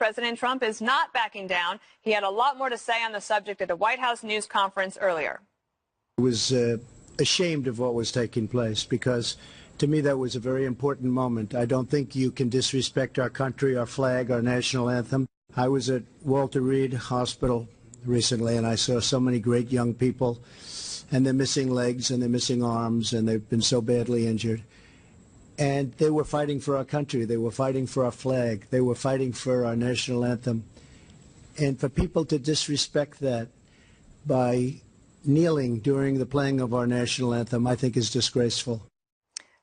President Trump is not backing down. He had a lot more to say on the subject at a White House news conference earlier. I was ashamed of what was taking place because, to me, that was a very important moment. I don't think you can disrespect our country, our flag, our national anthem. I was at Walter Reed Hospital recently, and I saw so many great young people, and they're missing legs, and they're missing arms, and they've been so badly injured. And they were fighting for our country. They were fighting for our flag. They were fighting for our national anthem. And for people to disrespect that by kneeling during the playing of our national anthem, I think is disgraceful.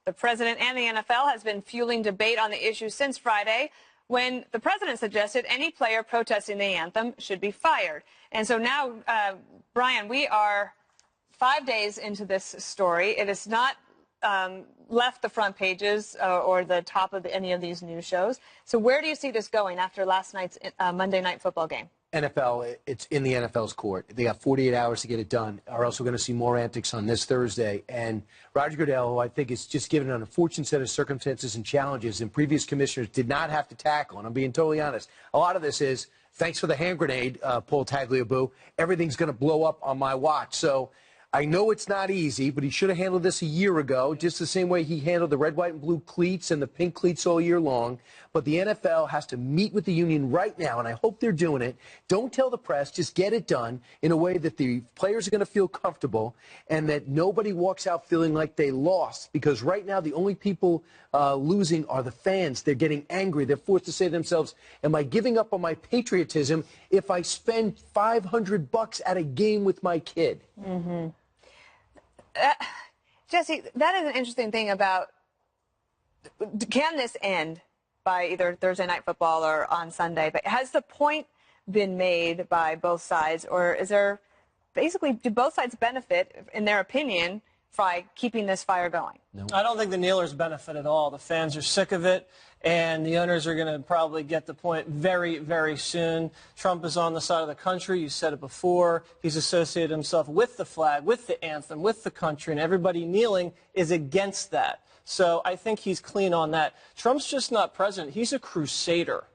The president and the NFL has been fueling debate on the issue since Friday, when the president suggested any player protesting the anthem should be fired. And so now, Brian, we are 5 days into this story. It has not left the front pages or the top of any of these news shows. So where do you see this going after last night's Monday Night Football game? NFL, it's in the NFL's court. They got 48 hours to get it done, or else we're going to see more antics on this Thursday. And Roger Goodell, who I think is just given an unfortunate set of circumstances and challenges and previous commissioners did not have to tackle, and I'm being totally honest, a lot of this is, thanks for the hand grenade, Paul Tagliabue, everything's going to blow up on my watch. So I know it's not easy, but he should have handled this a year ago, just the same way he handled the red, white, and blue cleats and the pink cleats all year long. But the NFL has to meet with the union right now, and I hope they're doing it. Don't tell the press. Just get it done in a way that the players are going to feel comfortable and that nobody walks out feeling like they lost. Because right now, the only people losing are the fans. They're getting angry. They're forced to say to themselves, am I giving up on my patriotism if I spend $500 at a game with my kid? Mm-hmm. Jesse, that is an interesting thing about, can this end by either Thursday Night Football or on Sunday? But has the point been made by both sides, or is there basically, do both sides benefit, in their opinion, by keeping this fire going? No. I don't think the kneelers benefit at all. The fans are sick of it, and the owners are going to probably get the point very, very soon. Trump is on the side of the country. You said it before. He's associated himself with the flag, with the anthem, with the country, and everybody kneeling is against that. So I think he's clean on that. Trump's just not president. He's a crusader,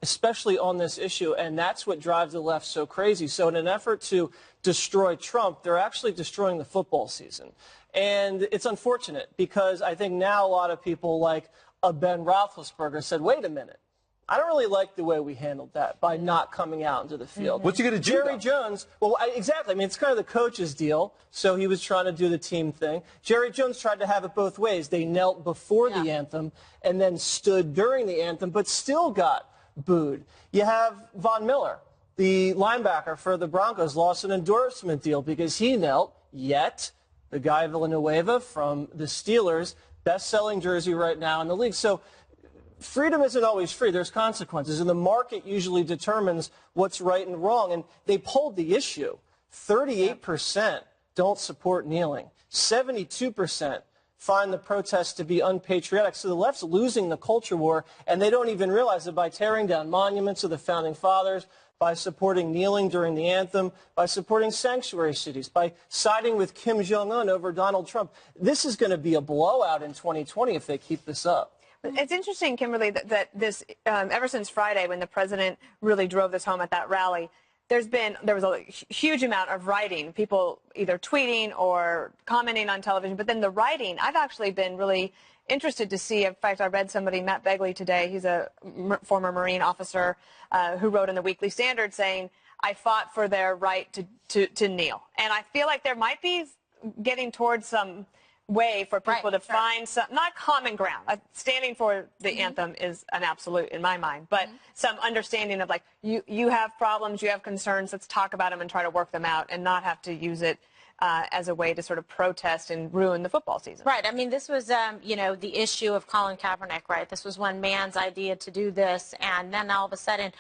especially on this issue, and that's what drives the left so crazy. So in an effort to destroy Trump, they're actually destroying the football season. And it's unfortunate because I think now a lot of people like Ben Roethlisberger said, wait a minute, I don't really like the way we handled that by not coming out into the field. What's he going to do? Jerry Jones, well, exactly. I mean, it's kind of the coach's deal, so he was trying to do the team thing. Jerry Jones tried to have it both ways. They knelt before the anthem and then stood during the anthem, but still got booed. You have Von Miller, the linebacker for the Broncos, lost an endorsement deal because he knelt, yet the guy Villanueva from the Steelers, best-selling jersey right now in the league. So freedom isn't always free. There's consequences, and the market usually determines what's right and wrong. And they polled the issue. 38% don't support kneeling. 72% find the protests to be unpatriotic. So the left's losing the culture war, and they don't even realize that by tearing down monuments of the Founding Fathers, by supporting kneeling during the anthem, by supporting sanctuary cities, by siding with Kim Jong-un over Donald Trump. This is going to be a blowout in 2020 if they keep this up. It's interesting, Kimberly, that this, ever since Friday when the president really drove this home at that rally, there was a huge amount of writing, people either tweeting or commenting on television, but then the writing, I've actually been really interested to see. In fact, I read somebody, Matt Begley, today. He's a former Marine officer who wrote in the Weekly Standard saying, I fought for their right to kneel. And I feel like there might be getting towards some way for people to find some, not common ground. Standing for the anthem is an absolute in my mind, but some understanding of like, you have problems, you have concerns, let's talk about them and try to work them out and not have to use it as a way to sort of protest and ruin the football season. Right. I mean, this was, you know, the issue of Colin Kaepernick, right? This was one man's idea to do this, and then all of a sudden,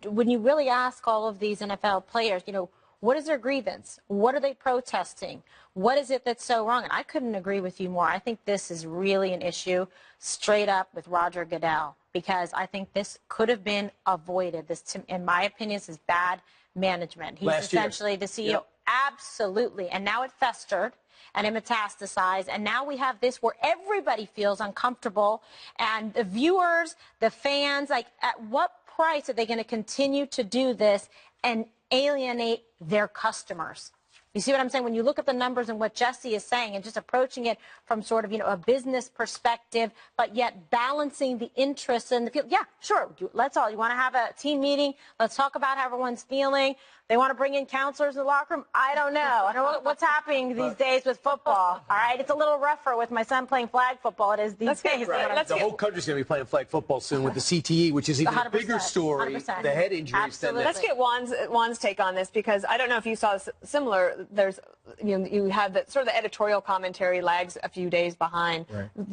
when you really ask all of these NFL players, you know, what is their grievance? What are they protesting? What is it that's so wrong? And I couldn't agree with you more. I think this is really an issue straight up with Roger Goodell, because I think this could have been avoided. This, in my opinion, this is bad management. He's essentially the CEO. Yep. Absolutely. And now it festered and it metastasized. And now we have this where everybody feels uncomfortable. And the viewers, the fans, like, at what price are they going to continue to do this and alienate their customers? You see what I'm saying? When you look at the numbers and what Jesse is saying and just approaching it from sort of, a business perspective, but yet balancing the interests and the field. Yeah, sure. Let's all. You want to have a team meeting? Let's talk about how everyone's feeling. They want to bring in counselors in the locker room? I don't know. I don't know what's happening these days with football. All right. It's a little rougher with my son playing flag football. It is these days. The whole country's going to be playing flag football soon with the CTE, which is even a bigger story. 100%. The head injuries. Absolutely. Let's get Juan's take on this, because I don't know if you saw similar. There's, you have the sort of the editorial commentary lags a few days behind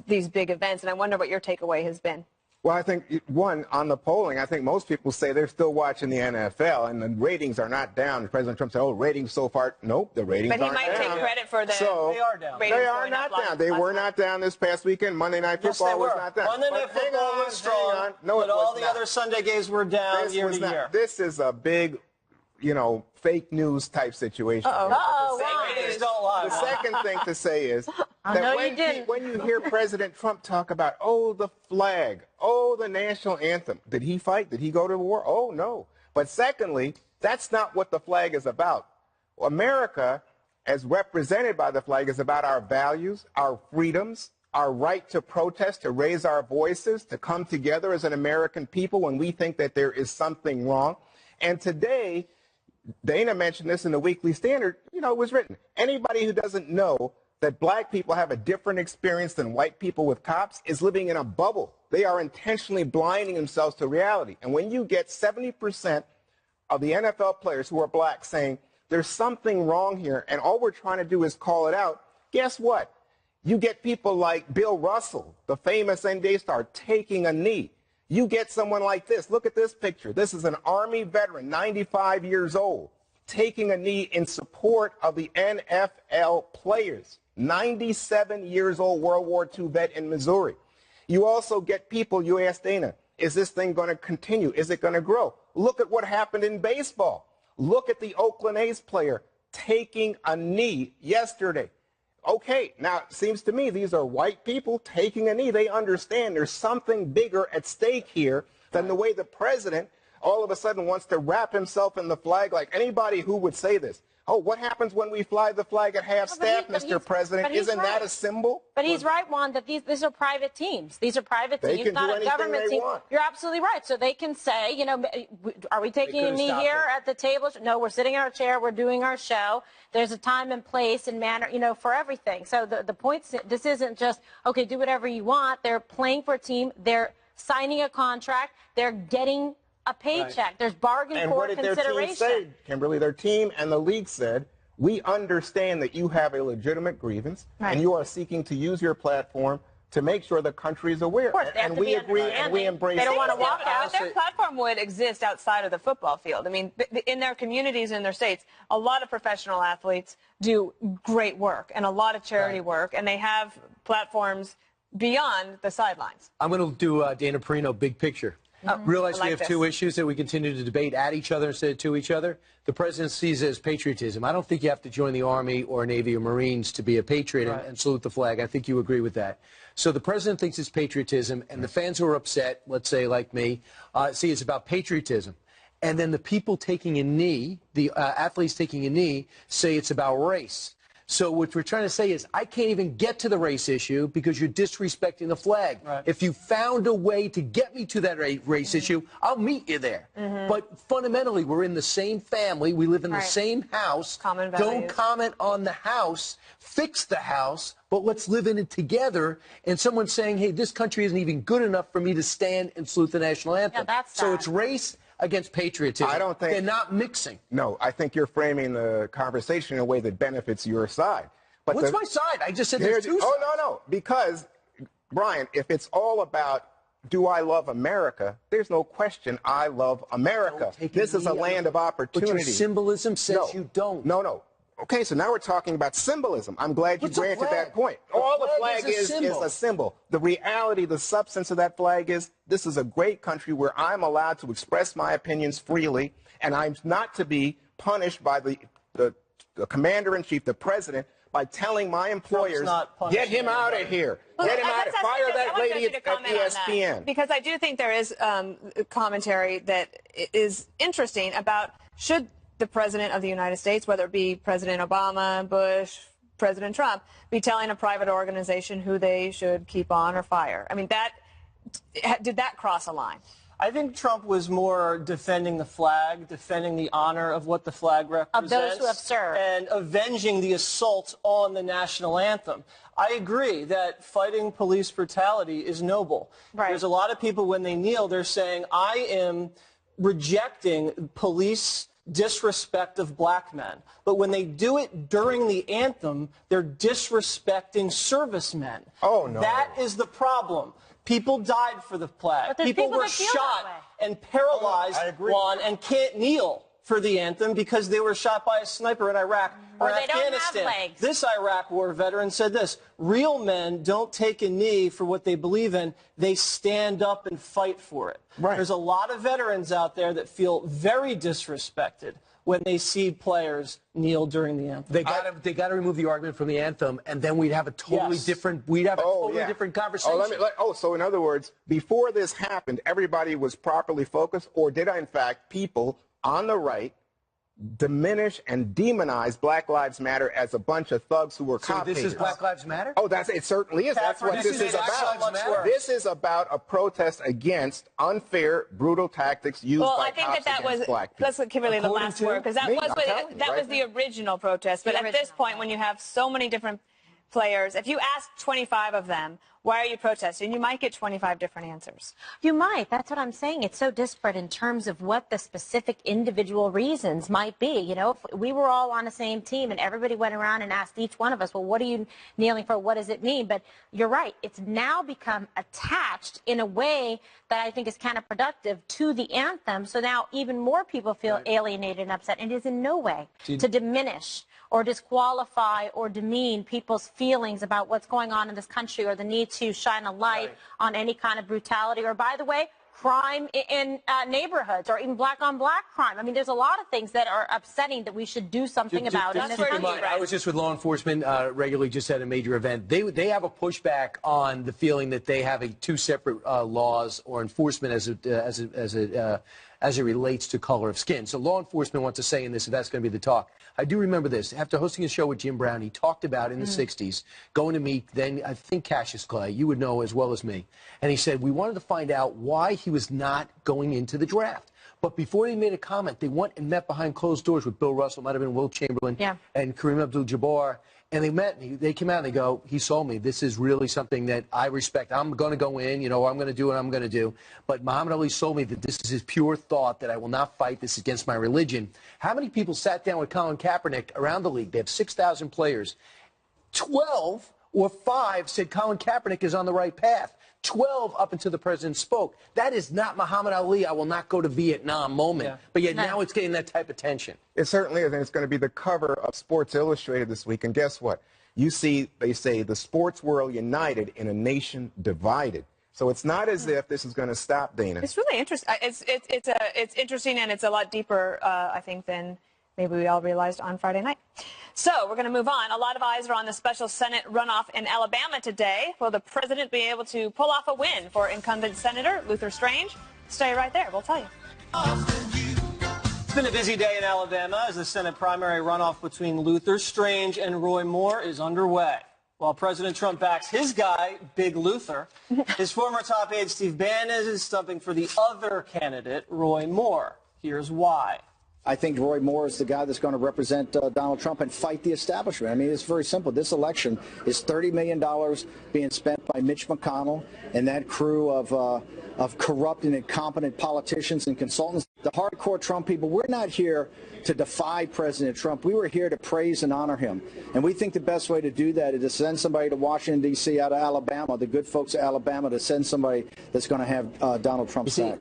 these big events, and I wonder what your takeaway has been. Well, I think, one, on the polling, I think most people say they're still watching the NFL, and the ratings are not down. President Trump said, oh, ratings so far. Nope, the ratings aren't down. But he might take credit for the They are down. They are not down. They were not down this past weekend. Monday Night Football was not down. Monday Night Football was strong, but all the other Sunday games were down year to year. This is a big, fake news type situation. Ratings don't lie. The second thing to say is that when you hear President Trump talk about, the flag, the national anthem, did he fight? Did he go to war? Oh, no. But secondly, that's not what the flag is about. America, as represented by the flag, is about our values, our freedoms, our right to protest, to raise our voices, to come together as an American people when we think that there is something wrong. And today, Dana mentioned this in the Weekly Standard, it was written. Anybody who doesn't know that black people have a different experience than white people with cops is living in a bubble. They are intentionally blinding themselves to reality. And when you get 70% of the NFL players who are black saying there's something wrong here and all we're trying to do is call it out, guess what? You get people like Bill Russell, the famous NBA star, taking a knee. You get someone like this. Look at this picture. This is an Army veteran, 95 years old, taking a knee in support of the NFL players. 97 years old World War II vet in Missouri. You also get people, you ask Dana, is this thing going to continue? Is it going to grow? Look at what happened in baseball. Look at the Oakland A's player taking a knee yesterday. Okay, now it seems to me these are white people taking a knee. They understand there's something bigger at stake here than the way the president all of a sudden wants to wrap himself in the flag. Like anybody who would say this, what happens when we fly the flag at half-staff, Mr. President? Isn't that a symbol? But he's right, Juan, that these are private teams. These are private teams, not a government team. You're absolutely right. So they can say, are we taking a knee here at the table? No, we're sitting in our chair. We're doing our show. There's a time and place and manner, for everything. So the point, this isn't just, okay, do whatever you want. They're playing for a team. They're signing a contract. They're getting a paycheck. Right. There's bargain for consideration. And what did their team say, Kimberly? Their team and the league said, we understand that you have a legitimate grievance and you are seeking to use your platform to make sure the country is aware. Of course, and we agree and we embrace it. They don't want to walk out. Their platform would exist outside of the football field. I mean, in their communities, in their states, a lot of professional athletes do great work and a lot of charity work, and they have platforms beyond the sidelines. I'm going to do Dana Perino, big picture. Realize we have two issues that we continue to debate at each other instead of to each other. The president sees it as patriotism. I don't think you have to join the Army or Navy or Marines to be a patriot and salute the flag. I think you agree with that. So the president thinks it's patriotism, and the fans who are upset, let's say like me, see it's about patriotism. And then the people taking a knee, the athletes taking a knee, say it's about race. So what we're trying to say is I can't even get to the race issue because you're disrespecting the flag. Right. If you found a way to get me to that race issue, I'll meet you there. But fundamentally, we're in the same family. We live in the same house. Common values. Don't comment on the house. Fix the house, but let's live in it together. And someone's saying, hey, this country isn't even good enough for me to stand and salute the national anthem. Yeah, that's sad. So it's race against patriotism. I don't think they're not mixing. No, I think you're framing the conversation in a way that benefits your side. But what's my side? I just said there's two sides. Oh, no. Because, Brian, if it's all about do I love America, there's no question I love America. This is a land of opportunity. But your symbolism says you don't. No. Okay, so now we're talking about symbolism. I'm glad you granted that point. All the flag is a symbol. The reality, the substance of that flag is this is a great country where I'm allowed to express my opinions freely, and I'm not to be punished by the commander-in-chief, the president, by telling my employers, get him out of here. Well, Get him out of here. Fire that lady at ESPN. Because I do think there is commentary that is interesting about should the President of the United States, whether it be President Obama, Bush, President Trump, be telling a private organization who they should keep on or fire. I mean, did that cross a line? I think Trump was more defending the flag, defending the honor of what the flag represents. Of those who have served. And avenging the assault on the national anthem. I agree that fighting police brutality is noble. Right. There's a lot of people, when they kneel, they're saying, I am rejecting police disrespect of black men. But when they do it during the anthem, they're disrespecting servicemen. Oh, no. That is the problem. People died for the flag. People were shot and paralyzed, Juan, and can't kneel for the anthem because they were shot by a sniper in Iraq or Afghanistan. Don't have legs. This Iraq war veteran said this: real men don't take a knee for what they believe in. They stand up and fight for it. Right. There's a lot of veterans out there that feel very disrespected when they see players kneel during the anthem. They got to remove the argument from the anthem, and then we'd have a totally different different conversation. So in other words, before this happened, everybody was properly focused, or did in fact people on the right diminish and demonize Black Lives Matter as a bunch of thugs who were cop this is Black Lives Matter? Oh, it certainly is. That's what this is about. This is about a protest against unfair, brutal tactics used by cops against black people. Let's give Kimberly the last word, because that was the original protest. But at this point, when you have so many different players, if you ask 25 of them, why are you protesting? You might get 25 different answers. You might. That's what I'm saying. It's so disparate in terms of what the specific individual reasons might be. You know, if we were all on the same team and everybody went around and asked each one of us, well, what are you kneeling for? What does it mean? But you're right. It's now become attached in a way that I think is counterproductive to the anthem. So now even more people feel alienated and upset. And it is in no way to diminish or disqualify or demean people's feelings about what's going on in this country or the need to shine a light on any kind of brutality or, by the way, crime in neighborhoods or even black-on-black crime. I mean, there's a lot of things that are upsetting that we should do something about in this country. I was just with law enforcement regularly just at a major event. They have a pushback on the feeling that they have two separate laws or enforcement as it relates to color of skin. So law enforcement wants to say in this, if that's going to be the talk. I do remember this. After hosting a show with Jim Brown, he talked about in the 60s going to meet then, I think, Cassius Clay. You would know as well as me. And he said, we wanted to find out why he was not going into the draft. But before they made a comment, they went and met behind closed doors with Bill Russell, might have been Wilt Chamberlain, and Kareem Abdul-Jabbar. And they met, and they came out and they go, he sold me. This is really something that I respect. I'm going to go in, you know, I'm going to do what I'm going to do. But Muhammad Ali sold me that this is his pure thought, that I will not fight. This is against my religion. How many people sat down with Colin Kaepernick around the league? They have 6,000 players. 12 or 5 said Colin Kaepernick is on the right path. 12 up until the president spoke. That is not Muhammad Ali, I will not go to Vietnam moment. But yet now it's getting that type of tension. It certainly is, and it's going to be the cover of Sports Illustrated this week. And guess what? You see, they say the sports world united in a nation divided. So it's not as if this is going to stop, Dana. It's really interesting. It's interesting, and it's a lot deeper, I think, than maybe we all realized on Friday night. So we're going to move on. A lot of eyes are on the special Senate runoff in Alabama today. Will the president be able to pull off a win for incumbent Senator Luther Strange? Stay right there. We'll tell you. It's been a busy day in Alabama as the Senate primary runoff between Luther Strange and Roy Moore is underway. While President Trump backs his guy, Big Luther, his former top aide Steve Bannon is stumping for the other candidate, Roy Moore. Here's why. I think Roy Moore is the guy that's going to represent Donald Trump and fight the establishment. I mean, it's very simple. This election is $30 million being spent by Mitch McConnell and that crew of corrupt and incompetent politicians and consultants. The hardcore Trump people, we're not here to defy President Trump. We were here to praise and honor him. And we think the best way to do that is to send somebody to Washington, D.C. out of Alabama, the good folks of Alabama, to send somebody that's going to have Donald Trump's back.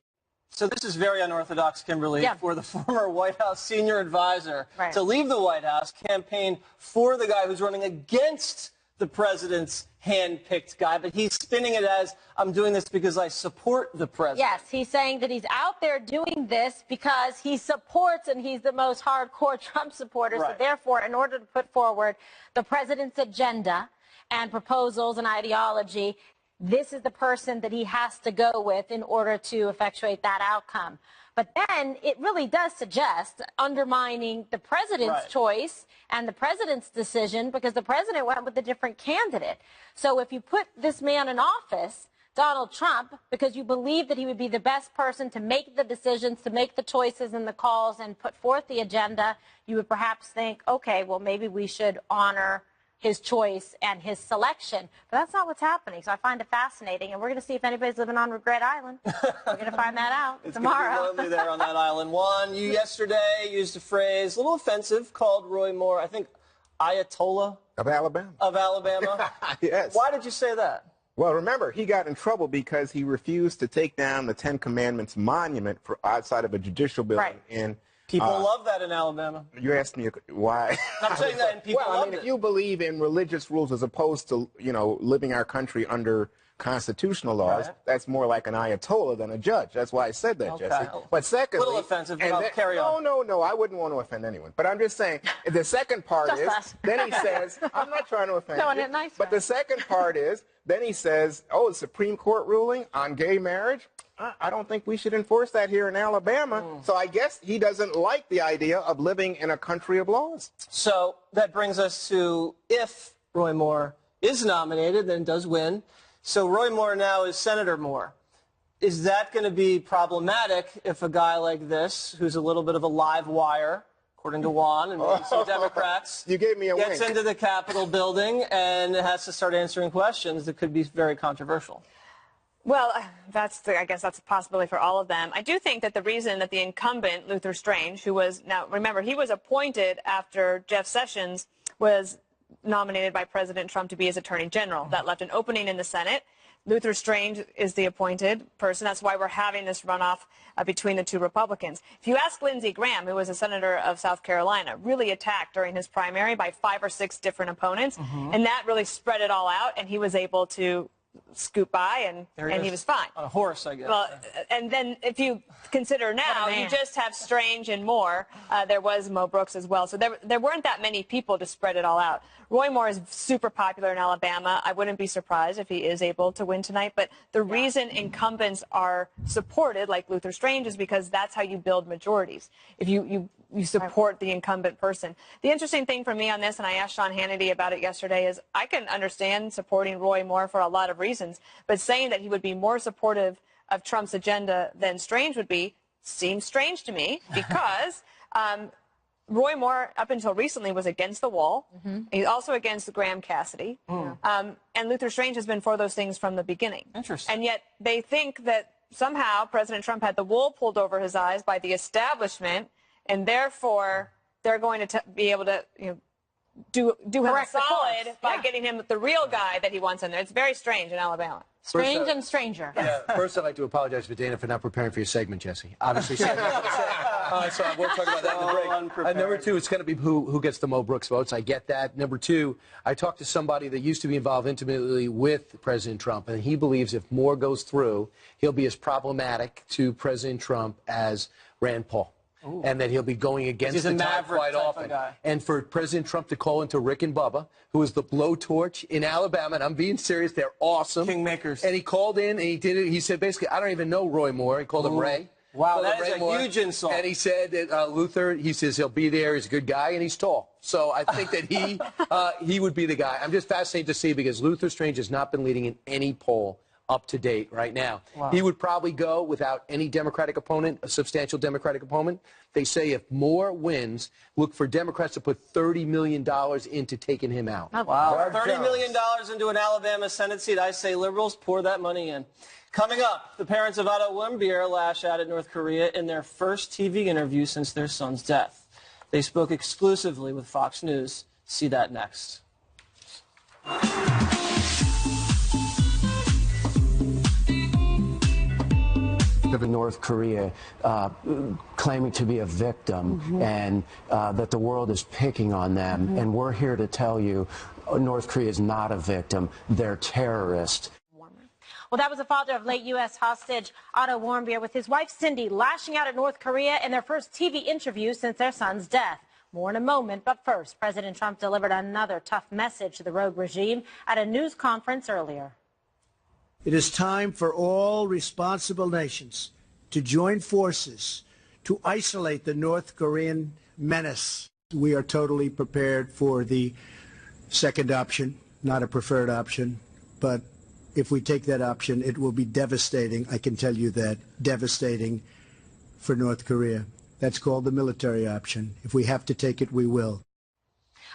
So this is very unorthodox, Kimberly, for the former White House senior advisor to leave the White House, campaign for the guy who's running against the president's hand-picked guy, but he's spinning it as, I'm doing this because I support the president. Yes, he's saying that he's out there doing this because he supports, and he's the most hardcore Trump supporter. Right. So therefore, in order to put forward the president's agenda and proposals and ideology, this is the person that he has to go with in order to effectuate that outcome. But then it really does suggest undermining the president's choice and the president's decision, because the president went with a different candidate. So if you put this man in office, Donald Trump, because you believe that he would be the best person to make the decisions, to make the choices and the calls and put forth the agenda, you would perhaps think, okay, well, maybe we should honor his choice and his selection. But that's not what's happening. So I find it fascinating. And we're going to see if anybody's living on Regret Island. We're going to find that out tomorrow. It's going to be lonely there on that island. Juan, you yesterday used a phrase, a little offensive, called Roy Moore, I think, Ayatollah Of Alabama. of Alabama. Yes. Why did you say that? Well, remember, he got in trouble because he refused to take down the Ten Commandments monument for outside of a judicial building in. People love that in Alabama. You asked me why. I'm saying that, and people well, I loved mean, it. if you believe in religious rules as opposed to, living our country under constitutional laws, that's more like an Ayatollah than a judge. That's why I said that, Jesse. But secondly, a little offensive, but I'll carry on. No, I wouldn't want to offend anyone. But I'm just saying, the second part is, then he says, I'm not trying to offend you, but the second part is, then he says, oh, the Supreme Court ruling on gay marriage, I don't think we should enforce that here in Alabama. So I guess he doesn't like the idea of living in a country of laws. So that brings us to, if Roy Moore is nominated, then does win. So Roy Moore now is Senator Moore. Is that going to be problematic if a guy like this, who's a little bit of a live wire, according to Juan and maybe some Democrats, you gave me a gets wink. into the Capitol building and has to start answering questions that could be very controversial? Well, I guess that's a possibility for all of them. I do think that the reason that the incumbent, Luther Strange, who was, now remember, he was appointed after Jeff Sessions was nominated by President Trump to be his attorney general. That left an opening in the Senate. Luther Strange is the appointed person. That's why we're having this runoff between the two Republicans. If you ask Lindsey Graham, who was a senator of South Carolina, really attacked during his primary by 5 or 6 different opponents, and that really spread it all out, and he was able to scoot by, and he was fine. On a horse, I guess. Well, and then if you consider now, you just have Strange and Moore. There was Mo Brooks as well. So there weren't that many people to spread it all out. Roy Moore is super popular in Alabama. I wouldn't be surprised if he is able to win tonight. But the reason incumbents are supported, like Luther Strange, is because that's how you build majorities. If you support the incumbent person. The interesting thing for me on this, and I asked Sean Hannity about it yesterday, is I can understand supporting Roy Moore for a lot of reasons, but saying that he would be more supportive of Trump's agenda than Strange would be seems strange to me, because Roy Moore, up until recently, was against the wall. He's also against Graham Cassidy. And Luther Strange has been for those things from the beginning. Interesting. And yet they think that somehow President Trump had the wool pulled over his eyes by the establishment, and therefore they're going to be able to do him a solid by getting him the real guy that he wants in there. It's very strange in Alabama. Strange and stranger. First, I'd like to apologize for Dana for not preparing for your segment, Jesse. Obviously, so we'll talk about that in the break. And number 2, it's going to be who gets the Mo Brooks votes. I get that. Number 2, I talked to somebody that used to be involved intimately with President Trump, and he believes if Moore goes through, he'll be as problematic to President Trump as Rand Paul. And that he'll be going against the tide quite often. And for President Trump to call into Rick and Bubba, who is the blowtorch in Alabama, and I'm being serious, they're awesome. Kingmakers. And he called in and he did it. He said basically, I don't even know Roy Moore. He called him Ray. Wow, that is a huge insult. And he said that Luther, he says he'll be there. He's a good guy and he's tall. So I think that he would be the guy. I'm just fascinated to see, because Luther Strange has not been leading in any poll up to date right now. He would probably go without any Democratic opponent, a substantial Democratic opponent. They say if Moore wins, look for Democrats to put $30 million into taking him out. Wow. $30 million into an Alabama Senate seat. I say liberals, pour that money in. Coming up, the parents of Otto Warmbier lash out at North Korea in their first TV interview since their son's death. They spoke exclusively with Fox News. See that next. Of North Korea claiming to be a victim and that the world is picking on them. And we're here to tell you North Korea is not a victim. They're terrorists. Well, that was the father of late U.S. hostage Otto Warmbier with his wife Cindy lashing out at North Korea in their first TV interview since their son's death. More in a moment, but first, President Trump delivered another tough message to the rogue regime at a news conference earlier. It is time for all responsible nations to join forces to isolate the North Korean menace. We are totally prepared for the second option, not a preferred option, but if we take that option, it will be devastating, I can tell you that, devastating for North Korea. That's called the military option. If we have to take it, we will.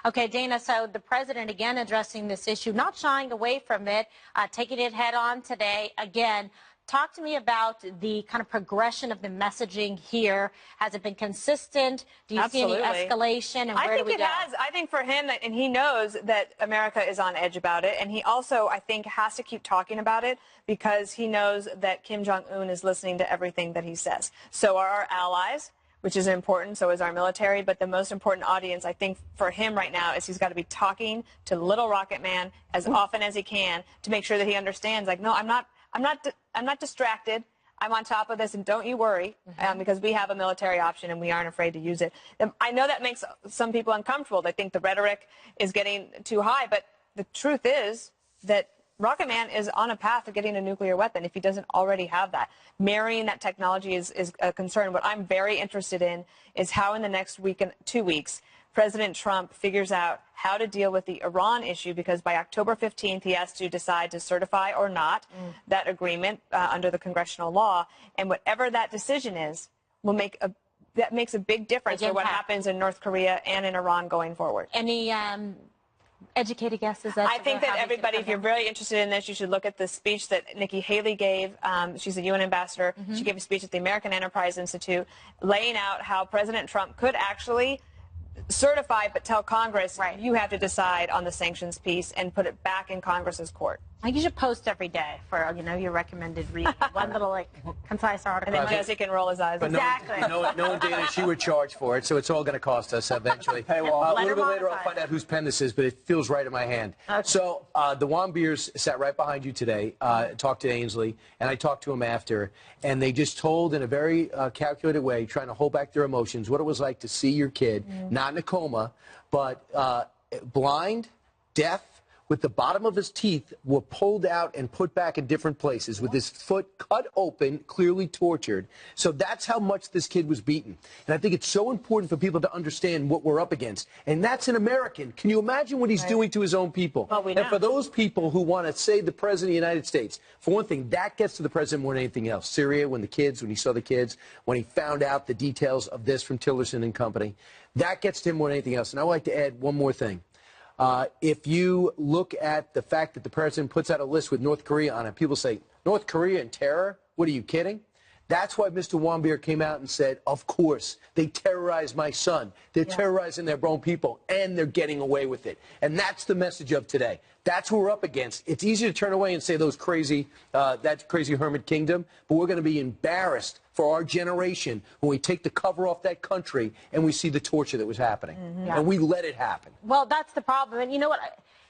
Okay, Dana, so the president again addressing this issue, not shying away from it, taking it head on today again. Talk to me about the kind of progression of the messaging here. Has it been consistent? Do you see any escalation? And where do we go? I think for him, and he knows that America is on edge about it, and he also, I think, has to keep talking about it because he knows that Kim Jong-un is listening to everything that he says. So are our allies, which is important, so is our military, but the most important audience, I think, for him right now is he's got to be talking to Little Rocket Man as often as he can to make sure that he understands, like, no, I'm not distracted. I'm on top of this, and don't you worry, because we have a military option and we aren't afraid to use it. I know that makes some people uncomfortable. They think the rhetoric is getting too high, but the truth is that Rocket Man is on a path to getting a nuclear weapon if he doesn't already have that. Marrying that technology is a concern. What I'm very interested in is how in the next week and 2 weeks, President Trump figures out how to deal with the Iran issue, because by October 15th, he has to decide to certify or not that agreement under the congressional law. And whatever that decision is will make that makes a big difference for what happens in North Korea and in Iran going forward. Any educated guesses? I think that everybody, if you're very interested in this, you should look at the speech that Nikki Haley gave. She's a UN ambassador. She gave a speech at the American Enterprise Institute laying out how President Trump could actually certify but tell Congress, you have to decide on the sanctions piece and put it back in Congress's court. I think you should post every day for, your recommended read. One little, concise article. And then Jesse can roll his eyes. But exactly. No, Dana, she would charge for it, so it's all going to cost us eventually. A little bit later, I'll find out whose pen this is, but it feels right in my hand. Okay. So the Warmbiers sat right behind you today, talked to Ainsley, and I talked to him after, and they just told in a very calculated way, trying to hold back their emotions, what it was like to see your kid, not in a coma, but blind, deaf, with the bottom of his teeth were pulled out and put back in different places, with his foot cut open, clearly tortured. So that's how much this kid was beaten. And I think it's so important for people to understand what we're up against. And that's an American. Can you imagine what he's doing to his own people? Well, and for those people who want to say the President of the United States, for one thing, that gets to the President more than anything else. Syria, when he saw the kids, when he found out the details of this from Tillerson and company, that gets to him more than anything else. And I'd like to add one more thing. If you look at the fact that the president puts out a list with North Korea on it, people say, North Korea and terror? What, are you kidding? That's why Mr. Warmbier came out and said, of course, they terrorized my son. They're terrorizing their own people, and they're getting away with it. And that's the message of today. That's what we're up against. It's easy to turn away and say those crazy, that crazy hermit kingdom, but we're going to be embarrassed for our generation when we take the cover off that country and we see the torture that was happening. And we let it happen. Well, that's the problem. And you know what?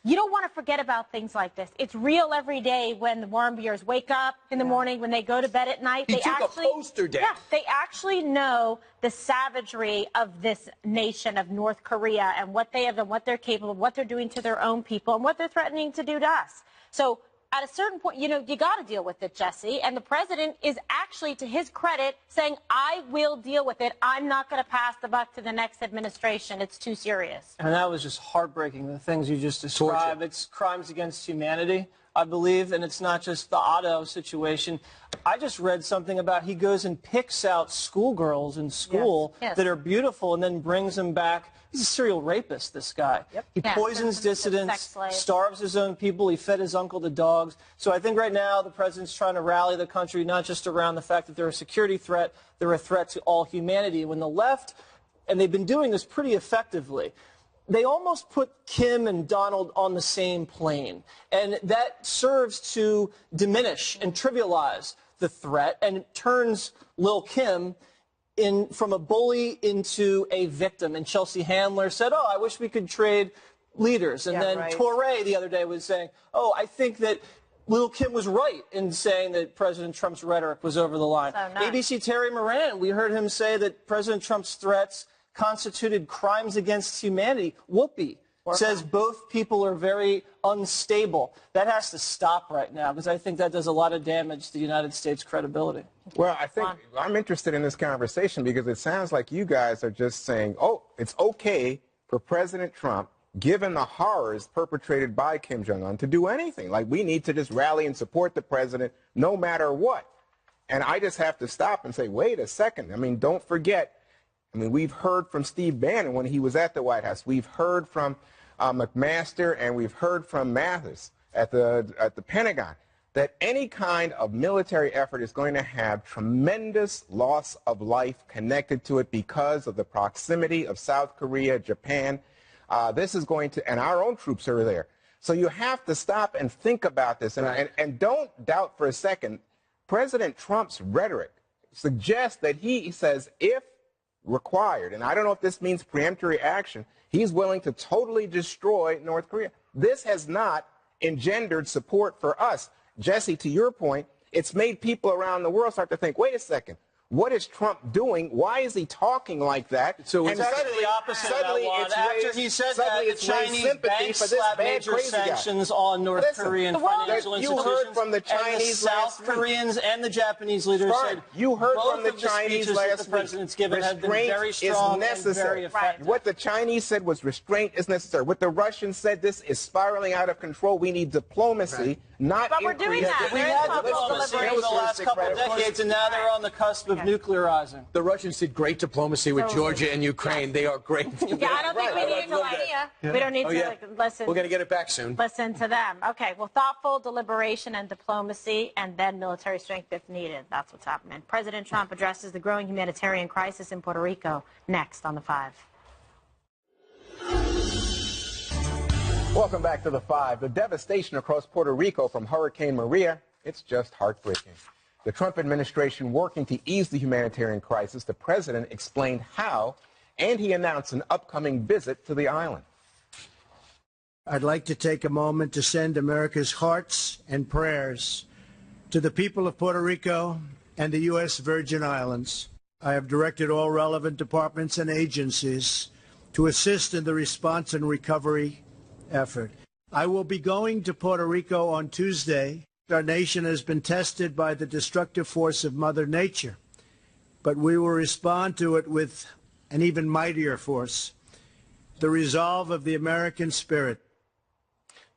You don't want to forget about things like this. It's real every day when the Warmbiers wake up in the morning, when they go to bed at night. He took a poster down. Yeah, they actually know the savagery of this nation of North Korea and what they have and what they're capable of, what they're doing to their own people and what they're threatening to do to us. So at a certain point, you got to deal with it, Jesse. And the president is actually, to his credit, saying, I will deal with it. I'm not going to pass the buck to the next administration. It's too serious. And that was just heartbreaking, the things you just described. It's crimes against humanity, I believe, and it's not just the Otto situation. I just read something about he goes and picks out schoolgirls in school that are beautiful and then brings them back. He's a serial rapist, this guy. He poisons dissidents, starves his own people. He fed his uncle to dogs. So I think right now the president's trying to rally the country, not just around the fact that they're a security threat, they're a threat to all humanity. When the left, and they've been doing this pretty effectively, they almost put Kim and Donald on the same plane. And that serves to diminish and trivialize the threat, and it turns Lil' Kim from a bully into a victim. And Chelsea Handler said, oh, I wish we could trade leaders. And then Touré the other day was saying, oh, I think that Lil' Kim was right in saying that President Trump's rhetoric was over the line. So nice. ABC Terry Moran, we heard him say that President Trump's threats constituted crimes against humanity. Whoopi says both people are very unstable. That has to stop right now, because I think that does a lot of damage to the United States' credibility. Well, I think I'm interested in this conversation because it sounds like you guys are just saying, oh, it's okay for President Trump, given the horrors perpetrated by Kim Jong-un, to do anything. Like, we need to just rally and support the president no matter what. And I just have to stop and say, wait a second. I mean, don't forget, we've heard from Steve Bannon when he was at the White House. We've heard from McMaster, and we've heard from Mathis at the Pentagon, that any kind of military effort is going to have tremendous loss of life connected to it because of the proximity of South Korea, Japan. This is going to, and our own troops are there. So you have to stop and think about this. And don't doubt for a second, President Trump's rhetoric suggests that he says, if required, and I don't know if this means preemptory action, he's willing to totally destroy North Korea. This has not engendered support for us. Jesse, to your point, it's made people around the world start to think, wait a second, what is Trump doing? Why is he talking like that? So it's actually the opposite of that one. After he said that, the Chinese banks slapped major sanctions on North Korean financial institutions. You heard from the Chinese South Koreans and the Japanese leaders said you heard from the Chinese last the president's given have been very strong and very effective. What the Chinese said was restraint is necessary. What the Russians said, this is spiraling out of control. We need diplomacy, not But we're doing that. We had diplomacy over the last couple of decades, and now they're on the cusp of nuclearizing. The Russians did great diplomacy with Georgia and Ukraine. They are great. Yeah, I don't think we need to we don't need to listen. We're going to get it back soon. Listen to them. Okay, well, thoughtful deliberation and diplomacy, and then military strength if needed. That's what's happening. President Trump addresses the growing humanitarian crisis in Puerto Rico next on The Five. Welcome back to The Five. The devastation across Puerto Rico from Hurricane Maria, it's just heartbreaking. The Trump administration working to ease the humanitarian crisis. The president explained how, and he announced an upcoming visit to the island. I'd like to take a moment to send America's hearts and prayers to the people of Puerto Rico and the U.S. Virgin Islands. I have directed all relevant departments and agencies to assist in the response and recovery effort. I will be going to Puerto Rico on Tuesday. Our nation has been tested by the destructive force of Mother Nature, but we will respond to it with an even mightier force, the resolve of the American spirit.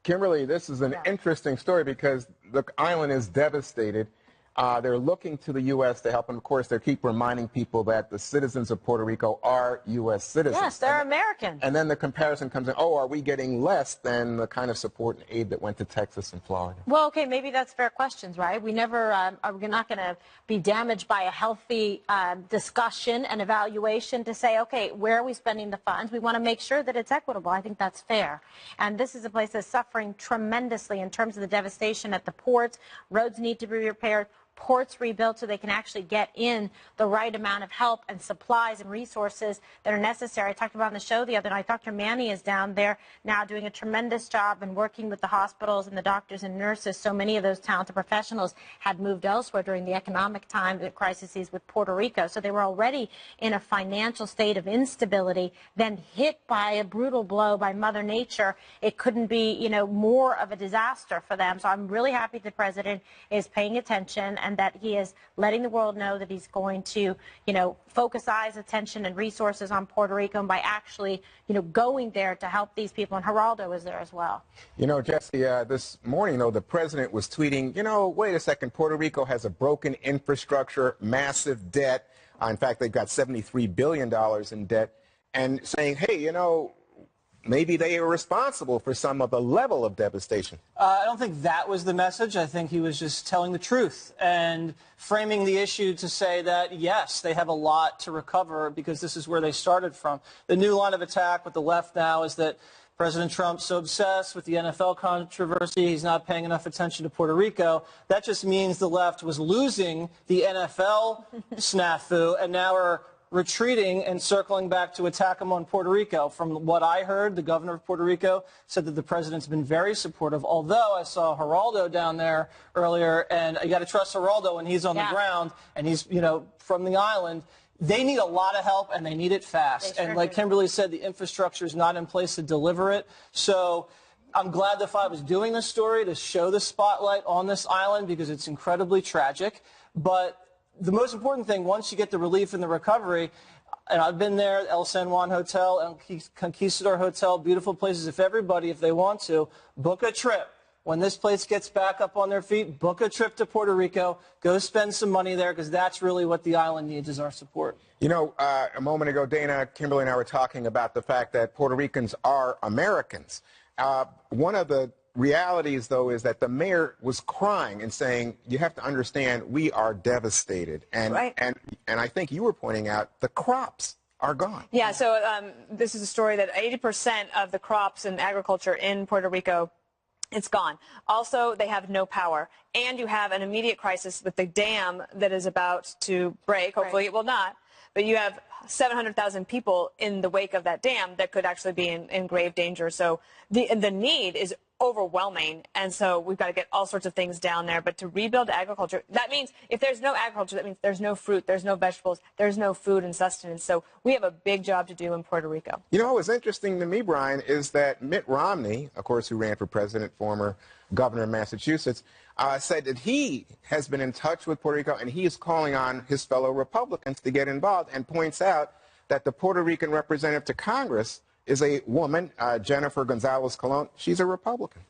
Kimberly, this is an interesting story because the island is devastated. They're looking to the U.S. to help, and of course they keep reminding people that the citizens of Puerto Rico are U.S. citizens. Yes, they're American. And then the comparison comes in, oh, are we getting less than the kind of support and aid that went to Texas and Florida? Well, okay, maybe that's fair questions, right? We never are not going to be damaged by a healthy discussion and evaluation to say, okay, where are we spending the funds? We want to make sure that it's equitable. I think that's fair. And this is a place that's suffering tremendously in terms of the devastation at the ports. Roads need to be repaired. Ports rebuilt so they can actually get in the right amount of help and supplies and resources that are necessary. I talked about on the show the other night. Dr. Manny is down there now doing a tremendous job and working with the hospitals and the doctors and nurses. So many of those talented professionals had moved elsewhere during the economic time, the crises with Puerto Rico. So they were already in a financial state of instability, then hit by a brutal blow by Mother Nature. It couldn't be, more of a disaster for them. So I'm really happy the president is paying attention and that he is letting the world know that he's going to, focus eyes, attention, and resources on Puerto Rico, and by actually, going there to help these people. And Geraldo is there as well. Jesse, this morning, though, the president was tweeting, wait a second, Puerto Rico has a broken infrastructure, massive debt. In fact, they've got $73 billion in debt, and saying, hey, maybe they are responsible for some of the level of devastation. I don't think that was the message. I think he was just telling the truth and framing the issue to say that, yes, they have a lot to recover because this is where they started from. The new line of attack with the left now is that President Trump's so obsessed with the NFL controversy, he's not paying enough attention to Puerto Rico. That just means the left was losing the NFL snafu and now are retreating and circling back to attack them on Puerto Rico. From what I heard, the governor of Puerto Rico said that the president's been very supportive, although I saw Geraldo down there earlier, and you got to trust Geraldo when he's on the ground, and he's, you know, from the island. They need a lot of help, and they need it fast. And like Kimberly said, the infrastructure is not in place to deliver it. So I'm glad that 5 is doing this story to show the spotlight on this island because it's incredibly tragic. But the most important thing, once you get the relief and the recovery, and I've been there, El San Juan Hotel, El Conquistador Hotel, beautiful places. If everybody, if they want to, book a trip. When this place gets back up on their feet, book a trip to Puerto Rico. Go spend some money there because that's really what the island needs is our support. You know, a moment ago, Dana, Kimberly, and I were talking about the fact that Puerto Ricans are Americans. One of the realities, though, is that the mayor was crying and saying, you have to understand, we are devastated. And, and I think you were pointing out the crops are gone. Yeah, so this is a story that 80% of the crops and agriculture in Puerto Rico, it's gone. Also, they have no power. And you have an immediate crisis with the dam that is about to break. Hopefully it will not. But you have 700,000 people in the wake of that dam that could actually be in grave danger. So the need is overwhelming. And so we've got to get all sorts of things down there. But to rebuild agriculture, that means if there's no agriculture, that means there's no fruit, there's no vegetables, there's no food and sustenance. So we have a big job to do in Puerto Rico. You know, what was interesting to me, Brian, is that Mitt Romney, of course, who ran for president, former governor of Massachusetts, said that he has been in touch with Puerto Rico and he is calling on his fellow Republicans to get involved, and points out that the Puerto Rican representative to Congress is a woman, Jennifer Gonzalez Colon. She's a Republican.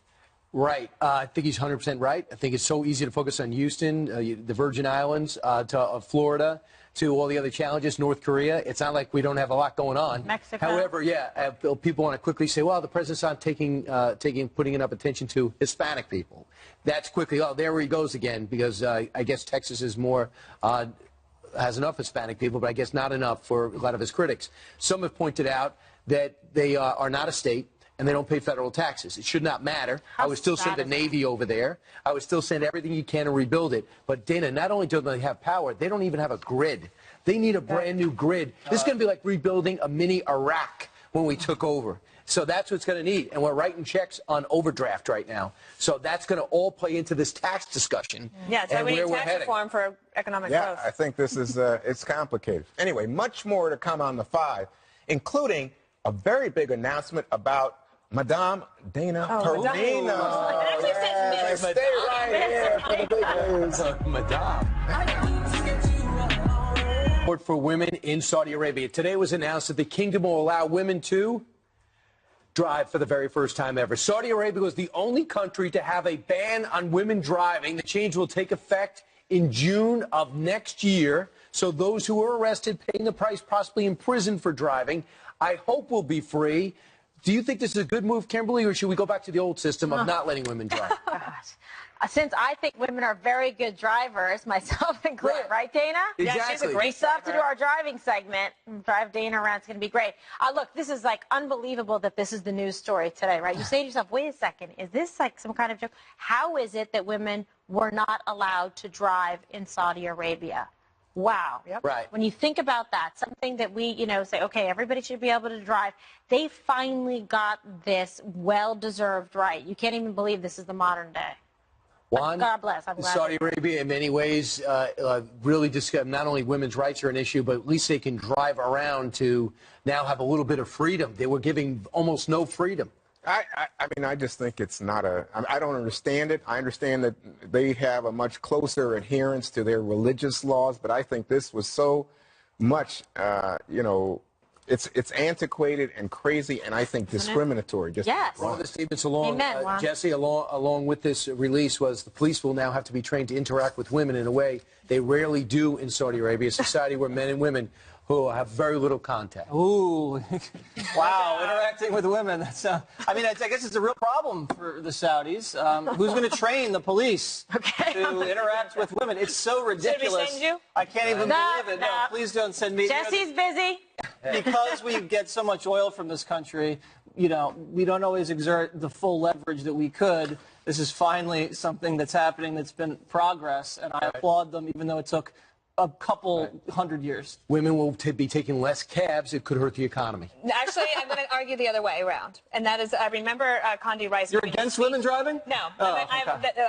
Right. I think he's 100% right. I think it's so easy to focus on Houston, the Virgin Islands, to Florida, to all the other challenges, North Korea. It's not like we don't have a lot going on. Mexico. However, yeah, people want to quickly say, well, the president's not putting enough attention to Hispanic people. That's quickly, oh, there he goes again, because I guess Texas is more, has enough Hispanic people, but I guess not enough for a lot of his critics. Some have pointed out that they are not a state and they don't pay federal taxes. It should not matter. I would still send the Navy over there. I would still send everything you can to rebuild it. But, Dana, not only do they have power, they don't even have a grid. They need a brand new grid. This is going to be like rebuilding a mini Iraq when we took over. So that's what it's going to need. And we're writing checks on overdraft right now. So that's going to all play into this tax discussion. Yeah, so we need tax reform for economic growth. Yeah, I think this is, it's complicated. Anyway, much more to come on the 5, including a very big announcement about Madame Dana Perino. Stay right here for the big news. Madame. Support for women in Saudi Arabia. Today was announced that the kingdom will allow women to drive for the very first time ever. Saudi Arabia was the only country to have a ban on women driving. The change will take effect in June of next year. So those who are arrested, paying the price, possibly imprisoned for driving, I hope will be free. Do you think this is a good move, Kimberly, or should we go back to the old system of not letting women drive? Gosh. Since I think women are very good drivers, myself included, right, Dana? Exactly. Yeah, she's a great We still have to do our driving segment. Drive Dana around. It's going to be great. Look, this is like unbelievable that this is the news story today, right? You say to yourself, wait a second, is this like some kind of joke? How is it that women were not allowed to drive in Saudi Arabia? Wow. Yep. Right. When you think about that, something that we, say, okay, everybody should be able to drive. They finally got this well-deserved right. You can't even believe this is the modern day. Juan, God bless. I'm glad. Saudi Arabia, in many ways, really discuss not only women's rights are an issue, but at least they can drive around to now have a little bit of freedom. They were giving almost no freedom. I mean, I just think it's not I don't understand it. I understand that they have a much closer adherence to their religious laws, but I think this was so much, it's antiquated and crazy, and I think discriminatory. Just yes. One of the statements Jesse, along with this release was the police will now have to be trained to interact with women in a way they rarely do in Saudi Arabia, a society where men and women who have very little contact. Ooh, wow, interacting with women. That's, I guess it's a real problem for the Saudis. Who's going to train the police to interact with women? It's so ridiculous. Should we send you? I can't even believe it. No, please don't send me. Jesse's busy. Because we get so much oil from this country, we don't always exert the full leverage that we could. This is finally something that's happening that's been progress, and I applaud them, even though it took a couple hundred years. Women will be taking less cabs. It could hurt the economy. Actually, I'm going to argue the other way around. And that is, I remember Condi Rice. You're against women driving? No, okay.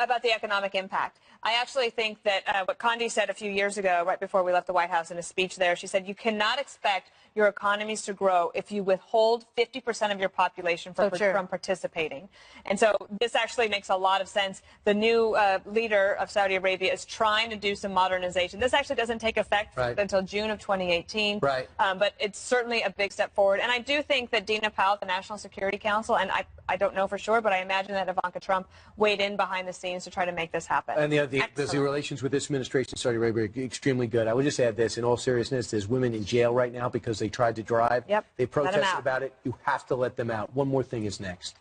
About the economic impact. I actually think that what Condi said a few years ago, right before we left the White House in a speech there, she said, you cannot expect your economies to grow if you withhold 50% of your population from participating. And so this actually makes a lot of sense. The new leader of Saudi Arabia is trying to do some modernization. This actually doesn't take effect until June of 2018. Right. But it's certainly a big step forward. And I do think that Dina Powell, the National Security Council, and I don't know for sure, but I imagine that Ivanka Trump weighed in behind the scenes to try to make this happen. And the relations with this administration in Saudi Arabia are extremely good. I would just add this, in all seriousness, there's women in jail right now because they tried to drive. Yep. They protested about it. You have to let them out. One more thing is next.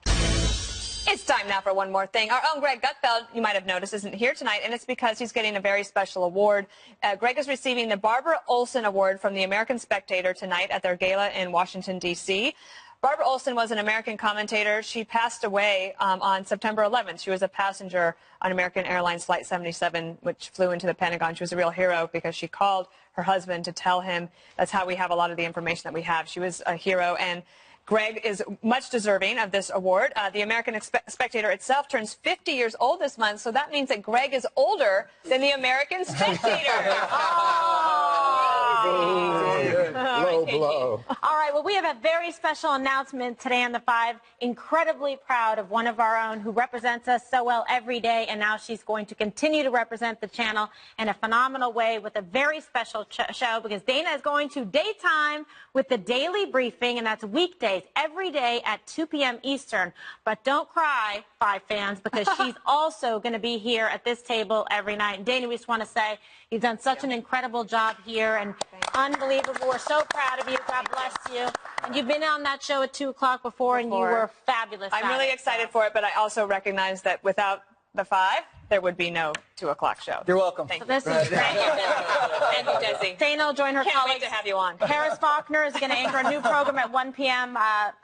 It's time now for one more thing. Our own Greg Gutfeld, you might have noticed, isn't here tonight, and it's because he's getting a very special award. Greg is receiving the Barbara Olson Award from the American Spectator tonight at their gala in Washington, D.C. Barbara Olson was an American commentator. She passed away on September 11th. She was a passenger on American Airlines Flight 77, which flew into the Pentagon. She was a real hero because she called her husband to tell him. That's how we have a lot of the information that we have. She was a hero, and Greg is much deserving of this award. The American Spectator itself turns 50 years old this month, so that means that Greg is older than the American Spectator. Low blow. All right, well, we have a very special announcement today on The Five. Incredibly proud of one of our own who represents us so well every day, and now she's going to continue to represent the channel in a phenomenal way with a very special show, because Dana is going to daytime with the Daily Briefing, and that's weekdays every day at 2 p.m. Eastern. But don't cry, Five fans, because she's also going to be here at this table every night. And Dana, we just want to say you've done such an incredible job here, and unbelievable. We're so proud of you. God bless you. And you've been on that show at 2 o'clock before, and you were fabulous. I'm really excited for it, but I also recognize that without the Five, there would be no 2 o'clock show. You're welcome. Thank you. This is great. Thank you, Jesse. Dana will join her Can't colleagues. wait to have you on. Harris Faulkner is going to anchor a new program at 1 p.m.,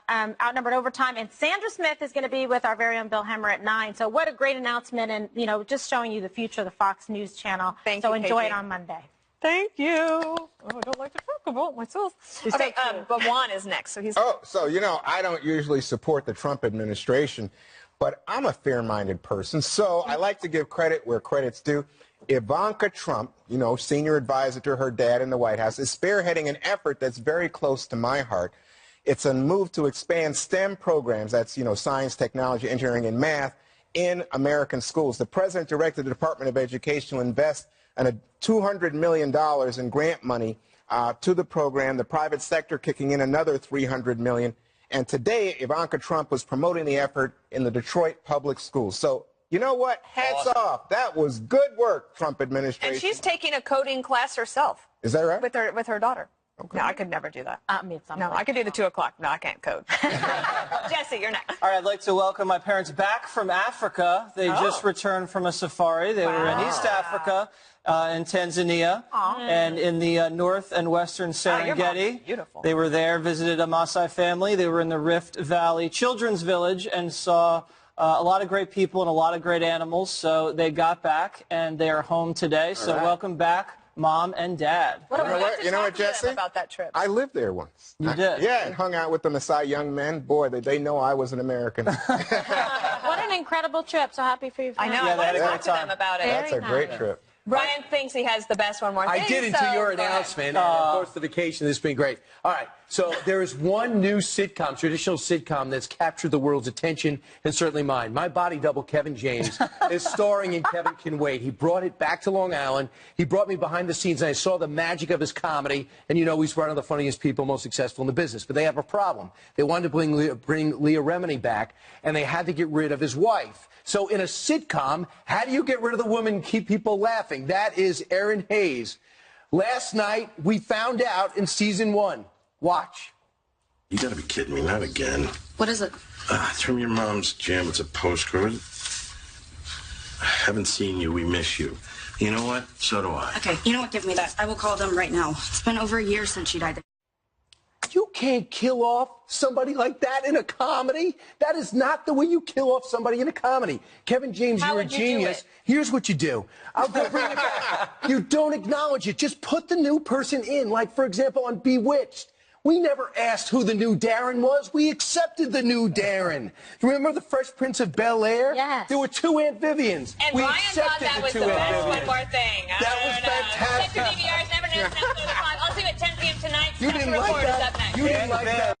Outnumbered Overtime. And Sandra Smith is going to be with our very own Bill Hemmer at 9. So what a great announcement, and, you know, just showing you the future of the Fox News Channel. Thank you, enjoy Katie. it on Monday. Thank you. Oh, I don't like to talk about myself. Okay, but Juan is next. So he's. Oh, so, you know, I don't usually support the Trump administration, but I'm a fair-minded person, so I like to give credit where credit's due. Ivanka Trump, you know, senior advisor to her dad in the White House, is spearheading an effort that's very close to my heart. It's a move to expand STEM programs, that's, you know, science, technology, engineering, and math, in American schools. The president directed the Department of Education to invest $200 million in grant money to the program, the private sector kicking in another $300 million. And today, Ivanka Trump was promoting the effort in the Detroit public schools. So, you know what? Hats off. That was good work, Trump administration. And she's taking a coding class herself. Is that right? With her daughter. Okay. No, I could never do that. No, I could do the 2 o'clock. No, I can't code. Jesse, you're next. All right, I'd like to welcome my parents back from Africa. They just returned from a safari. They were in East Africa, in Tanzania, and in the north and western Serengeti. Beautiful. They were there, visited a Maasai family. They were in the Rift Valley Children's Village and saw a lot of great people and a lot of great animals. So they got back, and they are home today. So welcome back, Mom and Dad. You know what, Jesse? About that trip. I lived there once. You did? Yeah, and hung out with the Maasai young men. Boy, they know I was an American. What an incredible trip. So happy for you. I know. Yeah, I want to they had a talk great to them about it. That's a great trip. Brian thinks he has the best one more thing. I did until your announcement, and of course the vacation. This has been great. All right, so there is one new sitcom, traditional sitcom, that's captured the world's attention, and certainly mine. My body double, Kevin James, is starring in Kevin Can Wait. He brought it back to Long Island. He brought me behind the scenes, and I saw the magic of his comedy. And you know, he's one of the funniest people, most successful in the business. But they have a problem. They wanted to bring Leah Remini back, and they had to get rid of his wife. So in a sitcom, how do you get rid of the woman and keep people laughing? That is Erin Hayes. Last night, we found out in season 1. Watch. You gotta be kidding me, not again. What is it? It's from your mom's gym. It's a postcard. I haven't seen you. We miss you. You know what? So do I. Okay, you know what? Give me that. I will call them right now. It's been over a year since she died. You can't kill off somebody like that in a comedy. That is not the way you kill off somebody in a comedy. Kevin James, you're a genius. Here's what you do. I'll go bring it back. You don't acknowledge it. Just put the new person in. Like, for example, on Bewitched. We never asked who the new Darren was. We accepted the new Darren. You remember the Fresh Prince of Bel-Air? Yes. There were two Aunt Vivians. And we Ryan thought accepted that was the two Aunt best Vivians. one more thing. That was fantastic. Check your DVRs. Never know. I'll see you at 10 p.m. tonight. You didn't like that? Up next. You didn't like that?